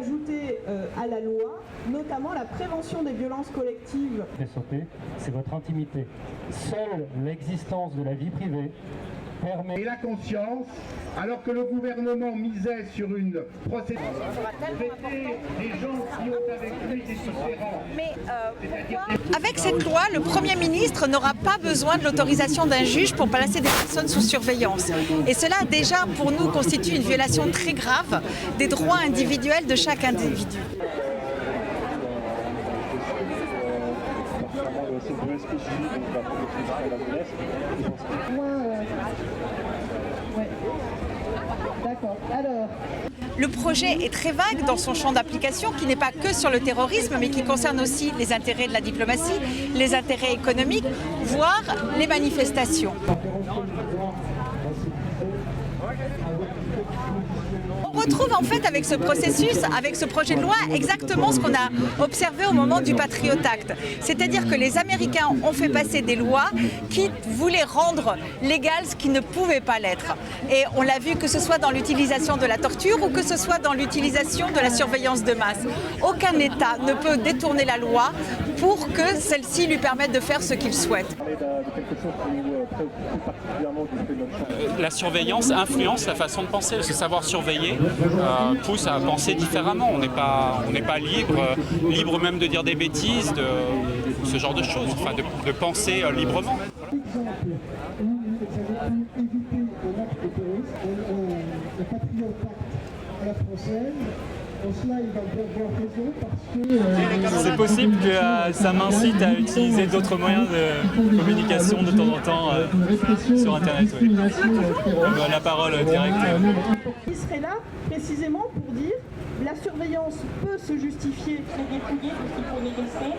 ajouter à la loi, notamment la prévention des violences collectives. C'est votre intimité. Seule l'existence de la vie privée permet... Et la conscience, alors que le gouvernement misait sur une procédure, des gens qui ont avec lui des différends. Mais avec cette loi, le Premier ministre n'aura pas besoin de l'autorisation d'un juge pour placer des personnes sous surveillance. Et cela, déjà, pour nous, constitue une violation très grave des droits individuels de chaque individu. D'accord. Alors... Le projet est très vague dans son champ d'application, qui n'est pas que sur le terrorisme, mais qui concerne aussi les intérêts de la diplomatie, les intérêts économiques, voire les manifestations. On retrouve en fait avec ce processus, avec ce projet de loi, exactement ce qu'on a observé au moment du Patriot Act. C'est-à-dire que les Américains ont fait passer des lois qui voulaient rendre légal ce qui ne pouvait pas l'être. Et on l'a vu que ce soit dans l'utilisation de la torture ou que ce soit dans l'utilisation de la surveillance de masse. Aucun État ne peut détourner la loi pour que celle-ci lui permette de faire ce qu'il souhaite. La surveillance influence la façon de penser. Se savoir surveiller pousse à penser différemment. On n'est pas libre même de dire des bêtises, de ce genre de choses, enfin de penser librement. C'est possible que ça m'incite à utiliser d'autres moyens de communication de temps en temps sur Internet. Oui. La parole directe. Il serait là précisément pour dire la surveillance peut se justifier. Très dépouillé de ce qu'on est laissé